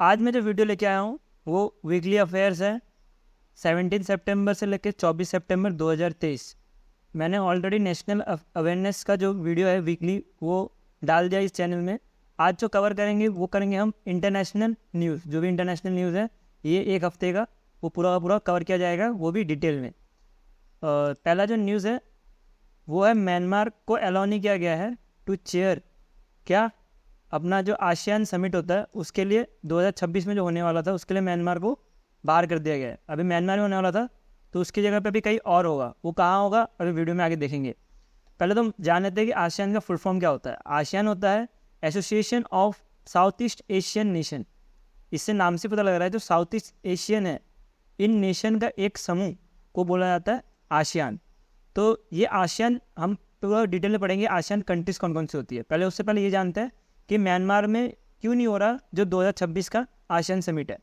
आज मैं जो वीडियो लेके आया हूँ वो वीकली अफेयर्स है 17 सितंबर से लेकर 24 सितंबर 2023। मैंने ऑलरेडी नेशनल अवेयरनेस का जो वीडियो है वीकली वो डाल दिया इस चैनल में। आज जो कवर करेंगे वो करेंगे हम इंटरनेशनल न्यूज़, जो भी इंटरनेशनल न्यूज़ है ये एक हफ्ते का वो पूरा का पूरा कवर किया जाएगा, वो भी डिटेल में। पहला जो न्यूज़ है वो है म्यांमार को अलाउ नहीं किया गया है टू चेयर क्या अपना जो आसियान समिट होता है उसके लिए 2026 में जो होने वाला था उसके लिए म्यांमार को बाहर कर दिया गया है। अभी म्यांमार में होने वाला था तो उसकी जगह पे भी कहीं और होगा, वो कहाँ होगा अभी वीडियो में आगे देखेंगे। पहले तो हम जान लेते हैं कि आसियान का फुल फॉर्म क्या होता है। आसियान होता है association of south east Asian nation. इससे नाम से पता लग रहा है जो साउथ ईस्ट एशियन है इन नेशन का एक समूह को बोला जाता है आसियान। तो ये आसियान हम पूरा डिटेल में पढ़ेंगे आसियान कंट्रीज कौन कौन सी होती है। पहले उससे पहले ये जानते हैं कि म्यांमार में क्यों नहीं हो रहा जो 2026 का आसियान समिट है।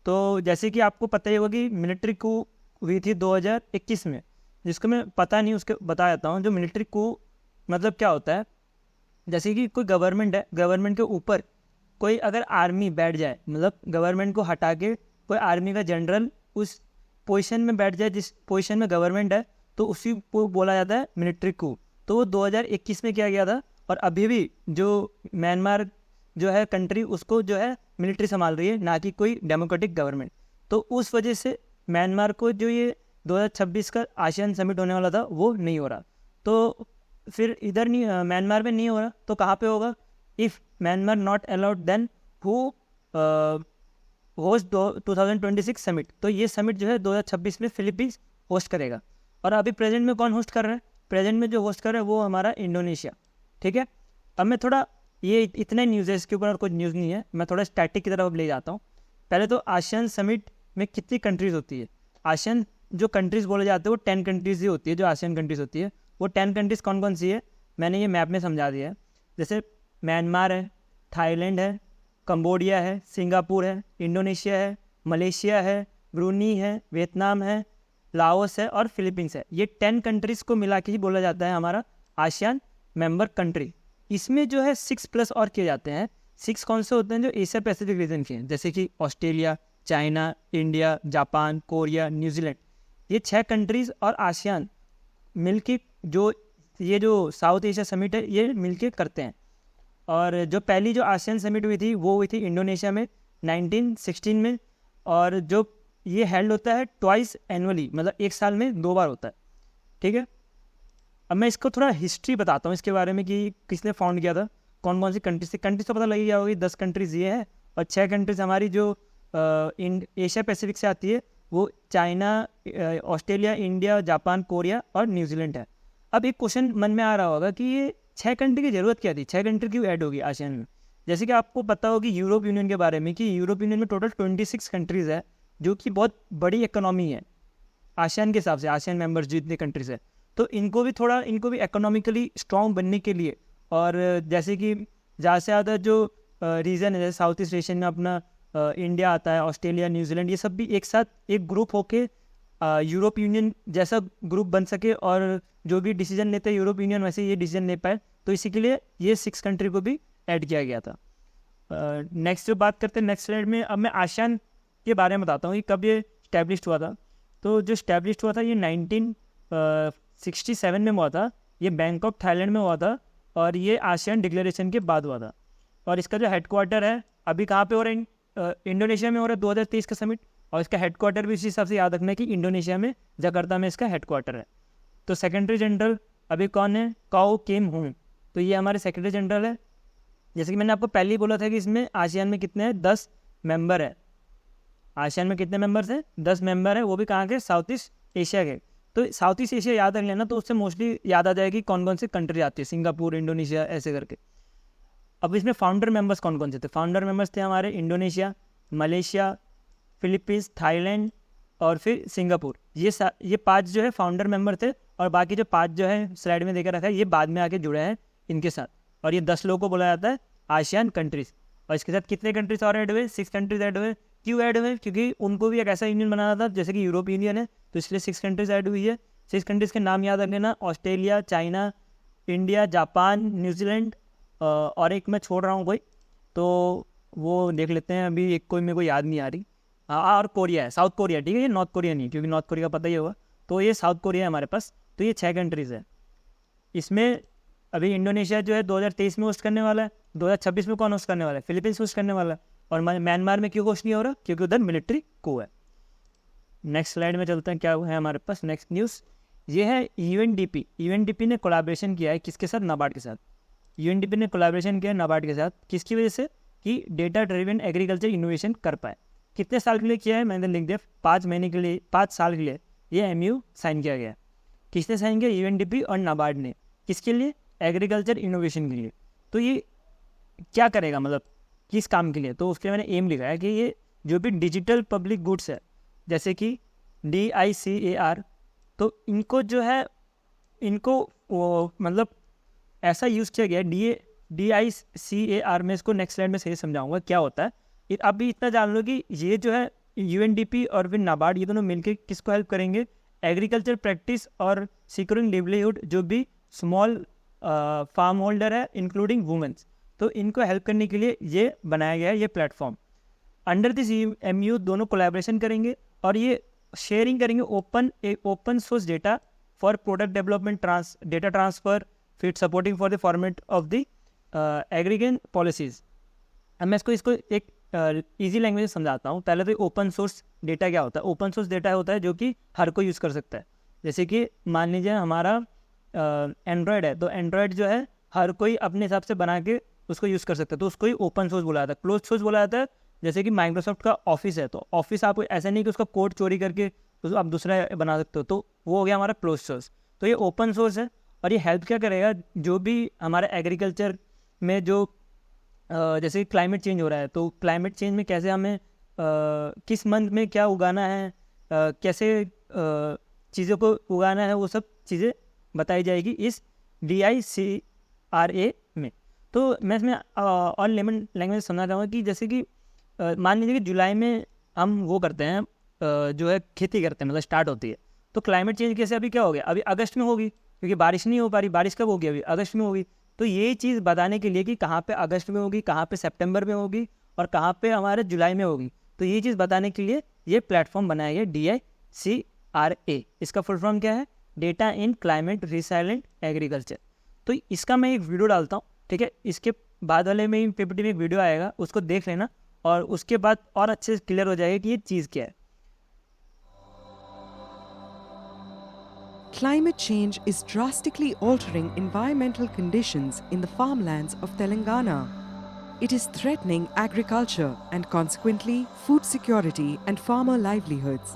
तो जैसे कि आपको पता ही होगा कि मिलिट्री कू हुई थी 2021 में, जिसको मैं पता नहीं उसके बता देता हूँ। जो मिलिट्री कू मतलब क्या होता है, जैसे कि कोई गवर्नमेंट है, गवर्नमेंट के ऊपर कोई अगर आर्मी बैठ जाए, मतलब गवर्नमेंट को हटा के कोई आर्मी का जनरल उस पोजीशन में बैठ जाए जिस पोजीशन में गवर्नमेंट है, तो उसी को बोला जाता है मिलिट्री कू। तो वो 2021 में किया गया था और अभी भी जो म्यांमार जो है कंट्री उसको जो है मिलिट्री संभाल रही है, ना कि कोई डेमोक्रेटिक गवर्नमेंट। तो उस वजह से म्यांमार को जो ये 2026 का आसियान समिट होने वाला था वो नहीं हो रहा। तो फिर इधर नहीं, म्यांमार में नहीं हो रहा तो कहाँ पे होगा। If Myanmar not allowed then who host 2026 summit. तो ये समिट जो है 2026 में फिलीपींस होस्ट करेगा। और अभी प्रेजेंट में कौन होस्ट कर रहा है, प्रेजेंट में जो होस्ट कर रहा है वो हमारा इंडोनेशिया। ठीक है, अब मैं थोड़ा ये इतने न्यूज़ है, इसके ऊपर और कुछ न्यूज़ नहीं है, मैं थोड़ा स्टैटिक की तरफ अब ले जाता हूँ। पहले तो आसियान समिट में कितनी कंट्रीज़ होती है। आसियान जो कंट्रीज़ बोले जाते हैं वो 10 कंट्रीज़ ही होती है। जो आसियान कंट्रीज़ होती है वो 10 कंट्रीज़ कौन कौन सी है मैंने ये मैप में समझा दिया है। जैसे म्यांमार है, थाईलैंड है, कंबोडिया है, सिंगापुर है, इंडोनेशिया है, मलेशिया है, ब्रूनी है, वियतनाम है, लाओस है और फिलीपींस है। ये 10 कंट्रीज़ को मिला के ही बोला जाता है हमारा आसियान मेंबर कंट्री। इसमें जो है 6+ और किए जाते हैं। 6 कौन से होते हैं जो एशिया पैसिफिक रीजन के हैं, जैसे कि Australia, China, India, Japan, Korea, New Zealand. ये 6 कंट्रीज़ और आसियान मिलके जो साउथ एशिया समिट है ये मिलके करते हैं। और जो पहली जो आसियान समिट हुई थी वो हुई थी इंडोनेशिया में 1916 में। और जो ये हेल्ड होता है ट्वाइस एनुअली, मतलब एक साल में 2 बार होता है। ठीक है, अब मैं इसको थोड़ा हिस्ट्री बताता हूँ इसके बारे में कि किसने फाउंड किया था, कौन कौन सी कंट्रीज थी। कंट्रीज तो पता लग गया होगी, 10 कंट्रीज ये है और 6 कंट्रीज हमारी जो एशिया पैसिफिक से आती है वो China, Australia, India, Japan, Korea और न्यूजीलैंड है। अब एक क्वेश्चन मन में आ रहा होगा कि ये 6 कंट्री की ज़रूरत क्या थी, 6 कंट्री क्यों ऐड होगी आसियान में। जैसे कि आपको पता होगी यूरोप यूनियन के बारे में कि यूरोप यूनियन में टोटल 26 कंट्रीज़ है, जो कि बहुत बड़ी इकोनॉमी है आसियान के हिसाब से। आसियान मेंबर्स जितने कंट्रीज़ है तो इनको भी इकोनॉमिकली स्ट्रॉन्ग बनने के लिए, और जैसे कि ज़्यादा से ज़्यादा जो रीजन है जैसे साउथ ईस्ट एशियन में अपना इंडिया आता है, ऑस्ट्रेलिया, न्यूजीलैंड, ये सब भी एक साथ एक ग्रुप होके यूरोप यूनियन जैसा ग्रुप बन सके और जो भी डिसीजन लेते हैं यूरोप यूनियन वैसे ये डिसीजन ले पाए। तो इसी के लिए ये 6 कंट्री को भी ऐड किया गया था। नेक्स्ट जो बात करते हैं नेक्स्ट स्लाइड में, अब मैं आसियान के बारे में बताता हूँ कि कब ये स्टैब्लिश हुआ था। तो जो स्टैब्लिश हुआ था ये 1967 में हुआ था। ये बैंकॉक थाईलैंड में हुआ था और ये आसियान डिक्लेरेशन के बाद हुआ था। और इसका जो हेडक्वार्टर है अभी कहाँ पे हो रहा है, इंडोनेशिया में हो रहा है 2023 का समिट। और इसका हेडक्वार्टर भी इसी हिसाब से याद रखना है कि इंडोनेशिया में जकार्ता में इसका हेडक्वार्टर है। तो सेक्रेटरी जनरल अभी कौन है, काओ किम हुन। तो ये हमारे सेक्रेटरी जनरल है। जैसे कि मैंने आपको पहले ही बोला था कि इसमें आसियान में कितने हैं, 10 मेंबर है। आसियान में कितने मेंबर्स हैं, 10 मेंबर है, वो भी कहाँ के, साउथ ईस्ट एशिया के। तो साउथ ईस्ट एशिया याद रख लेना तो उससे मोस्टली याद आ जाएगी कौन कौन सी कंट्री आती है, सिंगापुर, इंडोनेशिया, ऐसे करके। अब इसमें फाउंडर मेंबर्स कौन कौन से थे, फाउंडर मेंबर्स थे हमारे इंडोनेशिया, मलेशिया, फिलीपींस, थाईलैंड और फिर सिंगापुर। ये 5 जो है फाउंडर मेंबर थे और बाकी जो 5 जो है स्लाइड में देकर रखा है ये बाद में आके जुड़े हैं इनके साथ। और ये 10 लोगों को बोला जाता है आसियान कंट्रीज़। और इसके साथ कितने कंट्रीज और ऐड हुए, 6 कंट्रीज ऐड हुए। क्यों ऐड हुए, क्योंकि उनको भी एक ऐसा यूनियन बनाना था जैसे कि यूरोप यूनियन है, तो इसलिए 6 कंट्रीज ऐड हुई है। 6 कंट्रीज़ के नाम याद रख लेना, Australia, China, India, Japan, New Zealand और एक मैं छोड़ रहा हूँ कोई। तो वो देख लेते हैं, अभी एक कोई मेरे को याद नहीं आ रही। हाँ, और कोरिया है, साउथ कोरिया, ठीक है, ये नॉर्थ कोरिया नहीं, क्योंकि नॉर्थ कोरिया का पता ही होगा। तो ये साउथ कोरिया है हमारे पास। तो ये 6 कंट्रीज़ है। इसमें अभी इंडोनेशिया जो है 2023 में होस्ट करने वाला है, 2026 में कौन होस्ट करने वाला है, फिलीपींस होस्ट करने वाला है। और म्यांमार में क्यों होस्ट नहीं हो रहा, क्योंकि उधर मिलिट्री को है। नेक्स्ट स्लाइड में चलते हैं, क्या है हमारे पास नेक्स्ट न्यूज़। ये है यूएनडीपी। यूएनडीपी ने कोलैबोरेशन किया है किसके साथ, नाबार्ड के साथ। यूएनडीपी ने कोलैबोरेशन किया है नाबार्ड के साथ, किसकी वजह से, कि डेटा ड्रिवन एग्रीकल्चर इनोवेशन कर पाए। कितने साल के लिए किया है, मैंने लिख दिया 5 महीने के लिए, 5 साल के लिए ये एमयू साइन किया गया है। किसने साइन किया, यूएनडीपी और नाबार्ड ने। किसके लिए, एग्रीकल्चर इनोवेशन के लिए। तो ये क्या करेगा, मतलब किस काम के लिए, तो उसके लिए मैंने एम लिखा है कि ये जो भी डिजिटल पब्लिक गुड्स है, जैसे कि DICAR, तो इनको जो है, इनको वो मतलब ऐसा यूज़ किया गया है। DICAR में, इसको नेक्स्ट स्लाइड में सही समझाऊंगा क्या होता है। अभी इतना जान लो कि ये जो है यूएनडीपी और फिर नाबार्ड, ये दोनों मिलकर किसको हेल्प करेंगे, एग्रीकल्चर प्रैक्टिस और सिक्योरिंग लिवलीहुड, जो भी स्मॉल फार्म होल्डर है इंक्लूडिंग वुमेन्स, तो इनको हेल्प करने के लिए ये बनाया गया है ये प्लेटफॉर्म। अंडर दिस एमयू दोनों कोलैबोरेशन करेंगे और ये शेयरिंग करेंगे open source data for product development, data transfer, फिर supporting for the format of the aggregate policies. अब मैं इसको एक ईजी लैंग्वेज में समझाता हूँ। पहले तो ओपन सोर्स डेटा क्या होता है। ओपन सोर्स डेटा होता है जो कि हर कोई यूज़ कर सकता है। जैसे कि मान लीजिए हमारा एंड्रॉयड है, तो एंड्रॉयड जो है हर कोई अपने हिसाब से बना के उसको यूज़ कर सकता है, तो उसको ही ओपन सोर्स बोला जाता है। क्लोज सोर्स बोला जाता है, जैसे कि माइक्रोसॉफ्ट का ऑफिस है, तो ऑफिस आप ऐसा नहीं कि उसका कोड चोरी करके आप दूसरा बना सकते हो, तो वो हो गया हमारा क्लोज सोर्स। तो ये ओपन सोर्स है और ये हेल्प क्या करेगा, जो भी हमारा एग्रीकल्चर में जो जैसे क्लाइमेट चेंज हो रहा है, तो क्लाइमेट चेंज में कैसे हमें किस मंथ में क्या उगाना है, कैसे चीज़ों को उगाना है, वो सब चीज़ें बताई जाएगी इस DICRA में। तो मैं इसमें और लेमन लैंग्वेज समझना चाहूँगा कि जैसे कि मान लीजिए कि जुलाई में हम वो करते हैं, जो है खेती करते हैं, मतलब स्टार्ट होती है। तो क्लाइमेट चेंज कैसे अभी क्या हो गया, अभी अगस्त में होगी, क्योंकि बारिश नहीं हो पा रही। बारिश कब होगी, अभी अगस्त में होगी। तो ये चीज़ बताने के लिए कि कहाँ पे अगस्त में होगी, कहाँ पे सितंबर में होगी और कहाँ पे हमारे जुलाई में होगी, तो ये चीज़ बताने के लिए ये प्लेटफॉर्म बनाया गया DICRA। इसका फुल फॉर्म क्या है, डेटा इन क्लाइमेट रिसाइलेंट एग्रीकल्चर। तो इसका मैं एक वीडियो डालता हूँ, ठीक है, इसके बाद वाले में PPT में एक वीडियो आएगा, उसको देख लेना और उसके बाद और अच्छे से क्लियर हो जाएगा कि ये चीज़ क्या है। Climate change is drastically altering environmental conditions in the farmlands of Telangana. It is threatening agriculture and consequently food security and farmer livelihoods.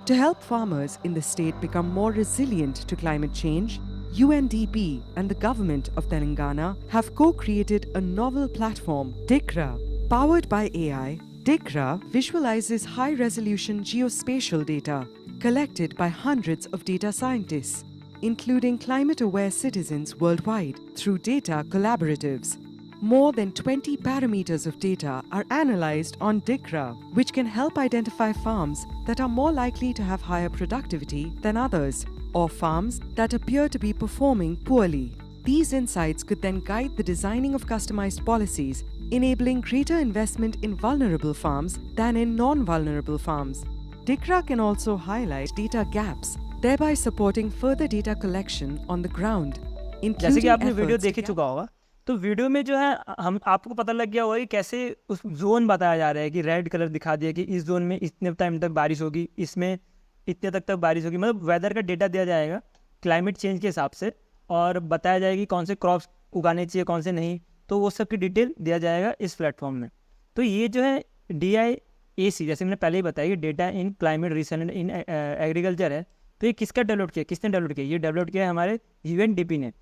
To help farmers in the state become more resilient to climate change, UNDP and the government of Telangana have co-created a novel platform, DICRA. Powered by AI, DICRA visualizes high-resolution geospatial data collected by hundreds of data scientists, including climate-aware citizens worldwide, through data collaboratives. More than 20 parameters of data are analyzed on DICRA, which can help identify farms that are more likely to have higher productivity than others, or farms that appear to be performing poorly. These insights could then guide the designing of customized policies, enabling greater investment in vulnerable farms than in non-vulnerable farms. DICRA can also highlight data gaps, thereby supporting further data collection on the ground. जैसे कि आपने video देख ही चुका होगा, तो video में जो है हम आपको पता लग गया होगा कि कैसे उस जोन बताया जा रहा है कि रेड कलर दिखा दिया कि इस जोन में इतने टाइम तक बारिश होगी, इसमें इतने तक बारिश होगी, मतलब वेदर का डेटा दिया जाएगा क्लाइमेट चेंज के हिसाब से और बताया जाएगा कि कौन से क्रॉप्स उगाने चाहिए कौन से नहीं, तो वो सब की डिटेल दिया जाएगा इस प्लेटफॉर्म में। तो ये जो है DIAC, जैसे मैंने पहले ही बताया कि data in climate resilient in agriculture है, तो ये किसका डेवलप किया, किसने डेवलप किया, ये डेवलप किया है हमारे UNDP ने,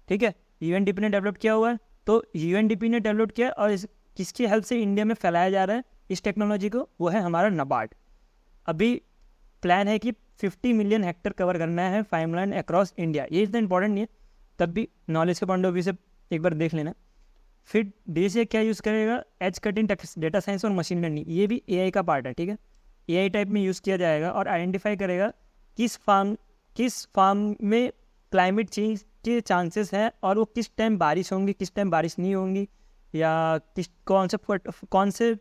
ठीक है, UNDP ने डेवलप किया हुआ है। तो UNDP ने डेवलप किया और किसकी हेल्प से इंडिया में फैलाया जा रहा है इस टेक्नोलॉजी को, वो है हमारा नाबार्ड। अभी प्लान है कि 50 मिलियन हेक्टर कवर करना है फार्मलैंड अक्रॉस इंडिया। ये इतना इंपॉर्टेंट नहीं है, तब भी नॉलेज के पॉइंट ऑफ व्यू से एक बार देख लेना। फिर DICRA क्या यूज़ करेगा, एज कटिंग डेटा साइंस और मशीन लर्निंग, ये भी AI का पार्ट है, ठीक है, AI टाइप में यूज़ किया जाएगा और आइडेंटिफाई करेगा किस फार्म में क्लाइमेट चेंज के चांसेस हैं और वो किस टाइम बारिश होंगी किस टाइम बारिश नहीं होंगी, या कौन से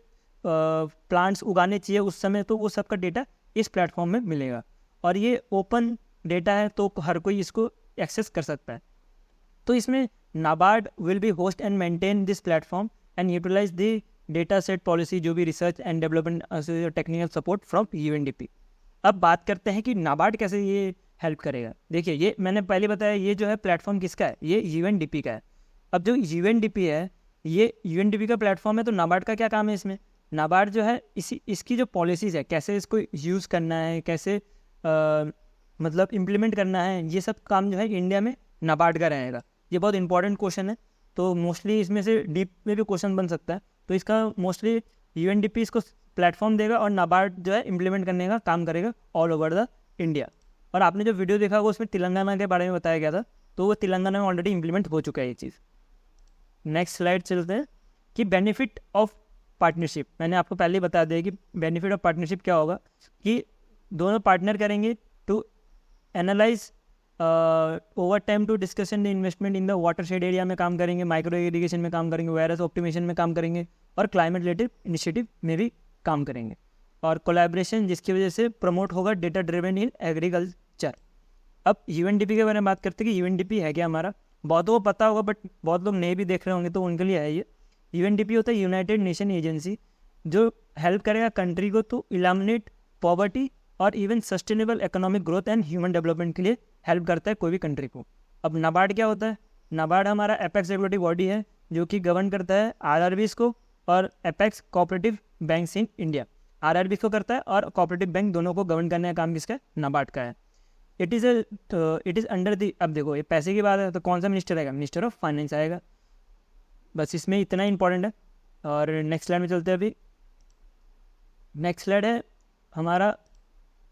प्लांट्स उगाने चाहिए उस समय, तो वो सब का डेटा इस प्लेटफॉर्म में मिलेगा। और ये ओपन डेटा है तो हर कोई इसको एक्सेस कर सकता है। तो इसमें NABARD will be host and maintain this platform and utilize the data set policy, जो भी research and development technical support from UNDP. अब बात करते हैं कि नाबार्ड कैसे ये हेल्प करेगा। देखिए, ये मैंने पहले बताया, ये जो है प्लेटफॉर्म किसका है, ये यूएनडीपी का है। अब जो यूएनडीपी है, ये यूएनडीपी का प्लेटफॉर्म है, तो नाबार्ड का क्या काम है इसमें। नाबार्ड जो है इसकी जो पॉलिसीज़ है, कैसे इसको यूज़ करना है, कैसे मतलब इम्प्लीमेंट करना है, ये सब काम जो है इंडिया में नाबार्ड का रहेगा। ये बहुत इंपॉर्टेंट क्वेश्चन है, तो मोस्टली इसमें से डीप में भी क्वेश्चन बन सकता है। तो इसका मोस्टली यूएनडीपी इसको प्लेटफॉर्म देगा और नाबार्ड जो है इम्प्लीमेंट करने का काम करेगा ऑल ओवर द इंडिया। और आपने जो वीडियो देखा होगा उसमें तेलंगाना के बारे में बताया गया था, तो वो तेलंगाना में ऑलरेडी इम्प्लीमेंट हो चुका है ये चीज़। नेक्स्ट स्लाइड चलते हैं कि बेनिफिट ऑफ पार्टनरशिप। मैंने आपको पहले ही बता दिया कि बेनिफिट ऑफ पार्टनरशिप क्या होगा, कि दोनों पार्टनर करेंगे to analyze over time to discussion the investment in the watershed area में काम करेंगे, माइक्रो इरीगेशन में काम करेंगे, वायरस ऑप्टिमेशन में काम करेंगे और क्लाइमेट रिलेटेड इनिशिएटिव में भी काम करेंगे। और कोलैबोरेशन जिसकी वजह से प्रमोट होगा डेटा ड्रिवन इन एग्रीकल्चर। अब यूएनडीपी के बारे में बात करते हैं कि यूएनडीपी है क्या हमारा। बहुतों को पता होगा बट बहुत लोग नए भी देख रहे होंगे, तो उनके लिए है ये। यूएनडीपी होता है यूनाइटेड नेशन एजेंसी, जो हेल्प करेगा कंट्री को टू इलिमिनेट पॉवर्टी और even sustainable economic growth and human development के लिए हेल्प करता है कोई भी कंट्री को। अब नाबार्ड क्या होता है, नाबार्ड हमारा एपेक्स रेगुलेटरी बॉडी है जो कि गवर्न करता है आरआरबीज को और apex cooperative banks in India. RRBs को करता है और कोऑपरेटिव बैंक दोनों को गवर्न करने का काम किसका है, नाबार्ड का है। It is under the. अब देखो, ये पैसे की बात है तो कौन सा मिनिस्टर आएगा, मिनिस्टर ऑफ फाइनेंस आएगा। बस इसमें इतना ही इंपॉर्टेंट है। और नेक्स्ट स्लाइड में चलते हैं। अभी नेक्स्ट स्लाइड है हमारा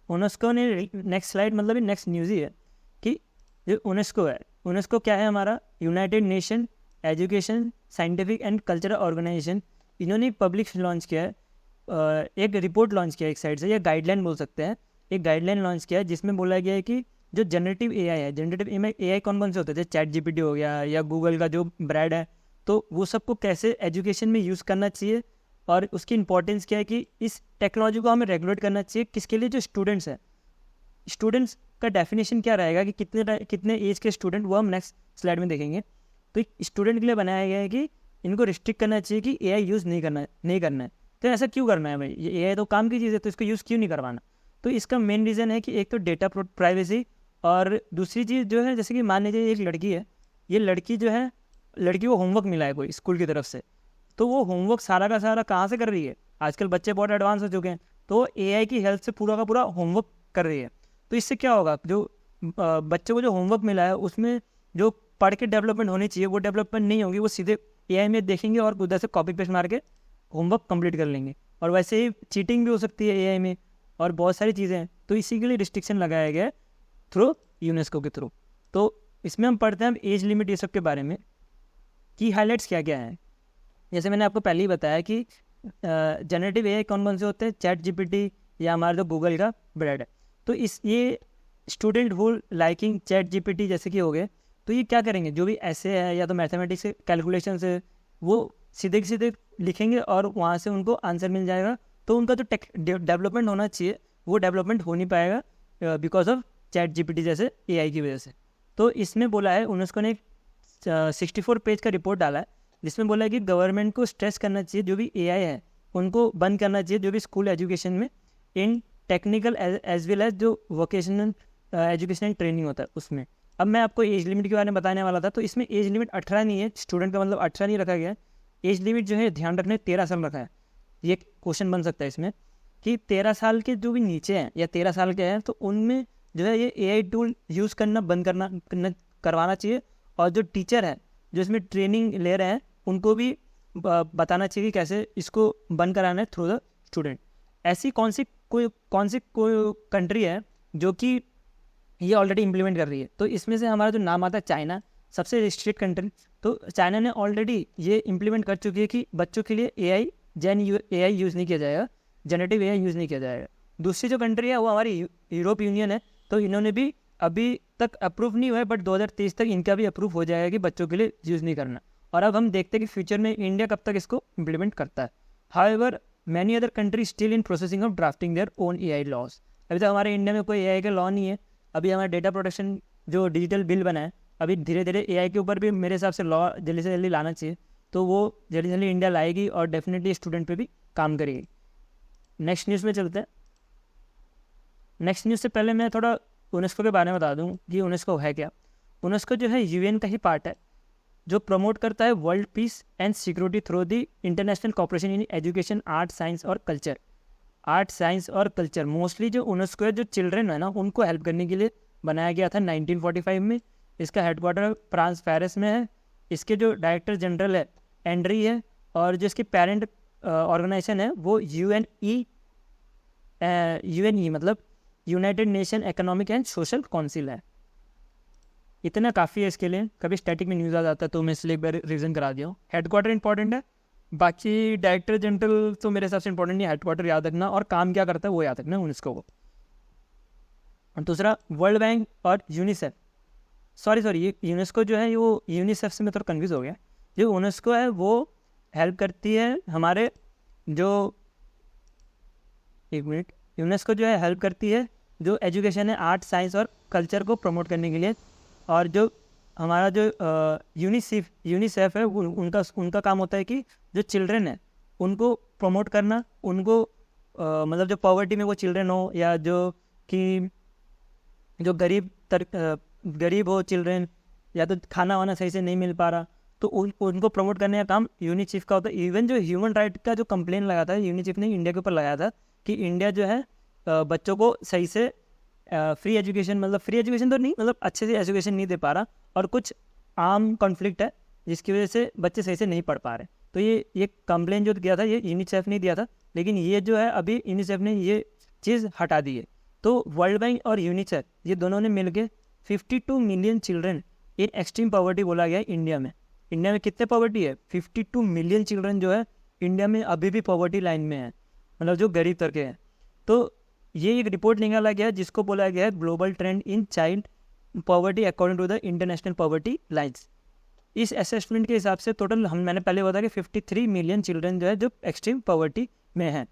यूनेस्को ने, नेक्स्ट स्लाइड मतलब नेक्स्ट न्यूज़ ही है कि जो यूनेस्को है, यूनेस्को क्या है हमारा, United Nation Education Scientific and Cultural Organisation. इन्होंने पब्लिक लॉन्च किया है, एक रिपोर्ट लॉन्च किया है एक साइड से, या गाइडलाइन बोल सकते हैं, एक गाइडलाइन लॉन्च किया है जिसमें बोला गया है कि जो जनरेटिव एआई है, जनरेटिव एआई कौन कौन से होते हैं, जैसे चैट जीपीटी हो गया या गूगल का जो ब्रैड है, तो वो सबको कैसे एजुकेशन में यूज़ करना चाहिए और उसकी इंपॉर्टेंस क्या है कि इस टेक्नोलॉजी को हमें रेगुलेट करना चाहिए किसके लिए, जो स्टूडेंट्स हैं। स्टूडेंट्स का डेफिनेशन क्या रहेगा कि कितने एज के स्टूडेंट, वो हम नेक्स्ट स्लाइड में देखेंगे। तो स्टूडेंट के लिए बनाया गया है कि इनको रिस्ट्रिक्ट करना चाहिए कि एआई यूज़ नहीं करना है। तो ऐसा क्यों करना है भाई, ये एआई तो काम की चीज़ है, तो इसको यूज़ क्यों नहीं करवाना। तो इसका मेन रीज़न है कि एक तो डेटा प्राइवेसी, और दूसरी चीज़ जो है, जैसे कि मान लीजिए एक लड़की है, ये लड़की जो है, लड़की को होमवर्क मिला है कोई स्कूल की तरफ से, तो वो होमवर्क सारा का सारा कहाँ से कर रही है, आजकल बच्चे बहुत एडवांस हो चुके हैं, तो एआई की हेल्प से पूरा का पूरा होमवर्क कर रही है। तो इससे क्या होगा, जो बच्चों को जो होमवर्क मिला है उसमें जो पढ़ के डेवलपमेंट होनी चाहिए वो डेवलपमेंट नहीं होगी, वो सीधे एआई में देखेंगे और उधर से कॉपी पेस्ट मार के होमवर्क कंप्लीट कर लेंगे। और वैसे ही चीटिंग भी हो सकती है एआई में, और बहुत सारी चीज़ें हैं। तो इसी के लिए रिस्ट्रिक्शन लगाया गया है थ्रू यूनेस्को के थ्रू। तो इसमें हम पढ़ते हैं एज लिमिट ये सब के बारे में, की हाईलाइट्स क्या क्या हैं। जैसे मैंने आपको पहले ही बताया कि जनरेटिव एआई कौन कौन से होते हैं, चैट जीपीटी या हमारा जो गूगल का ब्रेड है। तो ये student who liking chat GPT जैसे कि हो गए, तो ये क्या करेंगे, जो भी ऐसे है या तो मैथमेटिक्स से कैलकुलेशन से, वो सीधे सीधे लिखेंगे और वहाँ से उनको आंसर मिल जाएगा। तो उनका जो डेवलपमेंट होना चाहिए वो डेवलपमेंट हो नहीं पाएगा बिकॉज ऑफ चैट जीपीटी जैसे एआई की वजह से। तो इसमें बोला है, यूनेस्को ने 64 पेज का रिपोर्ट डाला है जिसमें बोला है कि गवर्नमेंट को स्ट्रेस करना चाहिए जो भी एआई है उनको बंद करना चाहिए, जो भी स्कूल एजुकेशन में in technical as well as जो वोकेशनल एजुकेशनल ट्रेनिंग होता है उसमें। अब मैं आपको एज लिमिट के बारे में बताने वाला था, तो इसमें एज लिमिट 18 नहीं है, स्टूडेंट का मतलब 18 नहीं रखा गया है। एज लिमिट जो है ध्यान रखने 13 साल रखा है। ये क्वेश्चन बन सकता है इसमें कि 13 साल के जो भी नीचे हैं या 13 साल के हैं, तो उनमें जो है ये एआई टूल यूज़ करना बंद करवाना चाहिए। और जो टीचर है जो इसमें ट्रेनिंग ले रहे हैं उनको भी बताना चाहिए कि कैसे इसको बंद कराना है थ्रू द स्टूडेंट। ऐसी कौन सी कोई कंट्री है जो कि ये ऑलरेडी इम्प्लीमेंट कर रही है, तो इसमें से हमारा जो नाम आता है चाइना, सबसे रिस्ट्रिक्ट कंट्री। तो चाइना ने ऑलरेडी ये इम्प्लीमेंट कर चुकी है कि बच्चों के लिए एआई यूज़ नहीं किया जाएगा, जनरेटिव एआई यूज़ नहीं किया जाएगा। दूसरी जो कंट्री है वो हमारी यूरोप यूनियन है, तो इन्होंने भी अभी तक अप्रूव नहीं हुआ है, बट 2023 तक इनका भी अप्रूव हो जाएगा कि बच्चों के लिए यूज़ नहीं करना। और अब हम देखते हैं कि फ्यूचर में इंडिया कब तक इसको इम्प्लीमेंट करता है। However many other country still in processing of drafting their own AI laws. अभी तक हमारे इंडिया में कोई AI का लॉ नहीं है। अभी हमारा डेटा प्रोटेक्शन जो डिजिटल बिल बना है, अभी धीरे धीरे AI के ऊपर भी मेरे हिसाब से लॉ जल्दी से जल्दी लाना चाहिए, तो वो जल्दी जल्दी इंडिया लाएगी और डेफिनेटली स्टूडेंट पे भी काम करेगी। नेक्स्ट न्यूज़ में चलते हैं। नेक्स्ट न्यूज़ से पहले मैं थोड़ा यूनेस्को के बारे में बता दूं कि यूनेस्को है क्या। यूनेस्को जो है UN का ही पार्ट है, जो प्रमोट करता है world peace and security through the international cooperation in education, art, science और कल्चर। आर्ट, साइंस और कल्चर मोस्टली जो यूनेस्को है, जो चिल्ड्रन है ना, उनको हेल्प करने के लिए बनाया गया था 1945 में। इसका हेडक्वार्टर फ्रांस पेरिस में है। इसके जो डायरेक्टर जनरल है एंड्री है, और जो इसकी पेरेंट ऑर्गेनाइजेशन है वो UNE मतलब United nation economic and social council है। इतना काफ़ी है इसके लिए। कभी स्टैटिक में न्यूज़ आ जाता है तो मैं इसलिए एक बार रिविजन करा दिया हूँ। हेडक्वार्टर इंपॉर्टेंट है, बाकी डायरेक्टर जनरल तो मेरे हिसाब से इंपॉर्टेंट नहीं है। हेडक्वार्टर याद रखना और काम क्या करता है वो याद रखना यूनेस्को को। और दूसरा वर्ल्ड बैंक और यूनिसेफ, सॉरी ये यूनेस्को जो है वो यूनिसेफ से मैं थोड़ा कन्फ्यूज़ हो गया। जो यूनेस्को है वो हेल्प करती है हमारे जो, एक मिनट, यूनेस्को जो है हेल्प करती है जो एजुकेशन है, आर्ट, साइंस और कल्चर को प्रमोट करने के लिए। और जो हमारा जो यूनिसेफ है उनका काम होता है कि जो चिल्ड्रन है उनको प्रमोट करना, उनको मतलब जो पॉवर्टी में वो चिल्ड्रन हो, या जो कि जो गरीब हो चिल्ड्रन, या तो खाना वाना सही से नहीं मिल पा रहा, तो उनको प्रमोट करने का काम यूनिसेफ का होता है। इवन जो ह्यूमन राइट का जो कंप्लेन लगाया था यूनिसेफ ने इंडिया के ऊपर लगाया था कि इंडिया जो है बच्चों को सही से फ्री एजुकेशन, मतलब फ्री एजुकेशन तो नहीं, मतलब अच्छे से एजुकेशन नहीं दे पा रहा, और कुछ आर्म कॉन्फ्लिक्ट है जिसकी वजह से बच्चे सही से नहीं पढ़ पा रहे। तो ये कंप्लेन जो दिया था ये यूनिसेफ ने दिया था, लेकिन ये जो है अभी यूनिसेफ ने ये चीज़ हटा दी है। तो वर्ल्ड बैंक और यूनिसेफ ये दोनों ने मिलकर 52 million children in extreme poverty बोला गया है इंडिया में। इंडिया में कितने पॉवर्टी है? 52 मिलियन चिल्ड्रन जो है इंडिया में अभी भी पॉवर्टी लाइन में है, मतलब जो गरीब तबके हैं। तो ये एक रिपोर्ट निकाला गया जिसको बोला गया है global trend in child poverty according to the international poverty lines. इस असेसमेंट के हिसाब से टोटल मैंने पहले बताया कि 53 मिलियन चिल्ड्रन जो है जो एक्सट्रीम पॉवर्टी में हैं,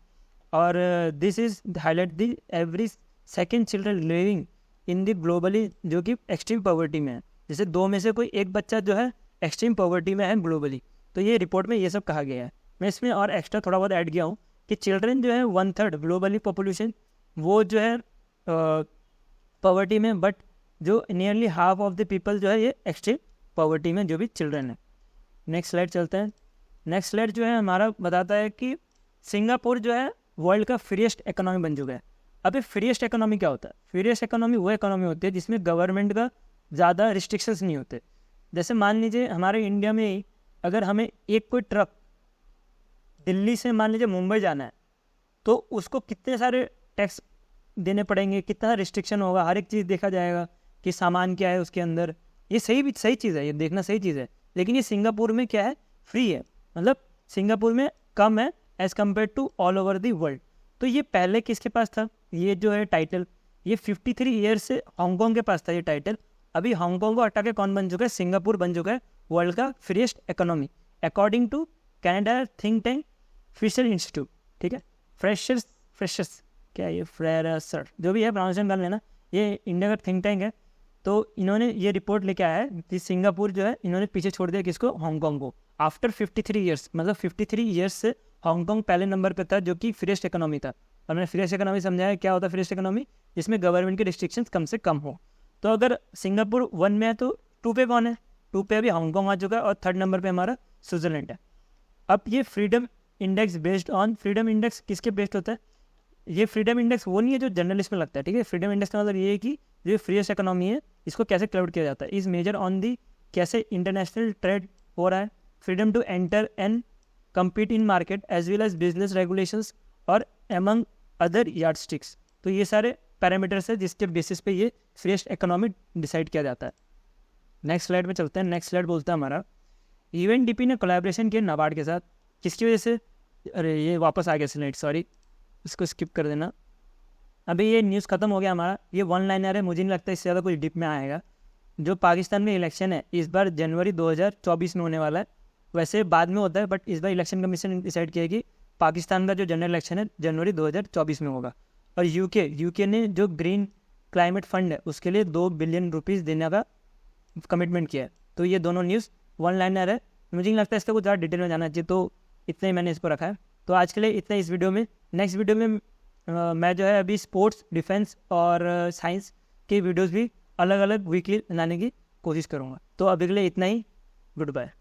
और this is highlight the every second children living in the globally जो कि एक्सट्रीम पॉवर्टी में है। जैसे 2 में से कोई एक बच्चा जो है एक्सट्रीम पॉवर्टी में है ग्लोबली। तो ये रिपोर्ट में ये सब कहा गया है। मैं इसमें और एक्स्ट्रा थोड़ा बहुत ऐड किया हूँ कि चिल्ड्रन जो है 1/3 ग्लोबली पॉपुलेशन वो जो है पॉवर्टी में, बट जो nearly half of the people जो है ये एक्सट्रीम पॉवर्टी में जो भी चिल्ड्रन है। नेक्स्ट स्लाइड चलते हैं। नेक्स्ट स्लाइड जो है हमारा बताता है कि सिंगापुर जो है वर्ल्ड का फ्रीएस्ट इकोनॉमी बन चुका है। अब ये फ्रीएस्ट इकोनॉमी क्या होता है? फ्रीएस्ट इकोनॉमी वो इकोनॉमी होती है जिसमें गवर्नमेंट का ज़्यादा रिस्ट्रिक्शंस नहीं होते। जैसे मान लीजिए हमारे इंडिया में अगर हमें एक कोई ट्रक दिल्ली से मान लीजिए मुंबई जाना है तो उसको कितने सारे टैक्स देने पड़ेंगे, कितना रिस्ट्रिक्शन होगा, हर एक चीज़ देखा जाएगा कि सामान क्या है उसके अंदर। ये सही चीज़ है, ये देखना सही चीज़ है। लेकिन ये सिंगापुर में क्या है? फ्री है, मतलब सिंगापुर में कम है as compare to all over the world. तो ये पहले किसके पास था ये जो है टाइटल? ये 53 ईयर्स से हांगकॉन्ग के पास था ये टाइटल। अभी हांगकॉन्ग को हटा के कौन बन चुका है? सिंगापुर बन चुका है वर्ल्ड का freest economy according to Canada think tank Fisher Institute. ठीक है, फ्रेशर्स क्या ये फ्रेशर जो भी है प्रोनाउंसिएशन कर लेना, ये इंडिया का थिंक टैंक है। तो इन्होंने ये रिपोर्ट लेके आया है कि सिंगापुर जो है इन्होंने पीछे छोड़ दिया किसको? हांगकॉन्ग को। आफ्टर 53 ईयर्स, मतलब 53 ईयर्स से हांगकॉन्ग पहले नंबर पे था जो कि फ्रीएस्ट इकोनॉमी था। और मैंने फ्रीएस्ट इकोनॉमी समझाया क्या होता है फ्रीएस्ट इकोनॉमी, जिसमें गवर्नमेंट के रिस्ट्रिक्शंस कम से कम हो। तो अगर सिंगापुर 1 में है तो 2 पे कौन है? 2 पे अभी हांगकॉन्ग आ चुका है, और 3rd नंबर पे हमारा स्विट्जरलैंड है। अब ये freedom index based on, freedom index किसके बेस्ड होता है? ये फ्रीडम इंडेक्स वो नहीं है जो जर्नलिस्ट में लगता है। ठीक है, फ्रीडम इंडेक्स का मतलब ये है कि जो फ्रीएस्ट इकोनॉमी है इसको कैसे क्लाउड किया जाता है, इस मेजर ऑन दी कैसे इंटरनेशनल ट्रेड हो रहा है, freedom to enter and compete in market as well as business regulations और among other yardsticks। तो ये सारे पैरामीटर्स है जिसके बेसिस पे ये फ्रीएस्ट इकोनॉमी डिसाइड किया जाता है। नेक्स्ट स्लाइड में चलते हैं। नेक्स्ट स्लाइड बोलता है हमारा यूएनडीपी ने कोलैबोरेशन किया नाबार्ड के साथ। किसकी वजह से? अरे ये वापस आ गया स्लाइड, सॉरी इसको स्किप कर देना। अभी ये न्यूज़ ख़त्म हो गया हमारा, ये 1 लाइनर है, मुझे नहीं लगता इससे ज़्यादा कुछ डिप में आएगा। जो पाकिस्तान में इलेक्शन है इस बार जनवरी 2024 में होने वाला है, वैसे बाद में होता है, बट इस बार इलेक्शन कमीशन ने डिसाइड किया कि पाकिस्तान का जो जनरल इलेक्शन है जनवरी 2024 में होगा। और यूके ने जो ग्रीन क्लाइमेट फंड है उसके लिए 2 बिलियन रुपीज़ देने का कमिटमेंट किया है। तो ये दोनों न्यूज़ वन लाइनर है, मुझे नहीं लगता इसका कुछ ज़्यादा डिटेल में जाना चाहिए, तो इतना ही मैंने इसको रखा है। तो आज के लिए इतना इस वीडियो में। नेक्स्ट वीडियो में मैं जो है अभी स्पोर्ट्स, डिफेंस और साइंस के वीडियोज़ भी अलग अलग वीकली बनाने की कोशिश करूँगा। तो अभी के लिए इतना ही, गुड बाय।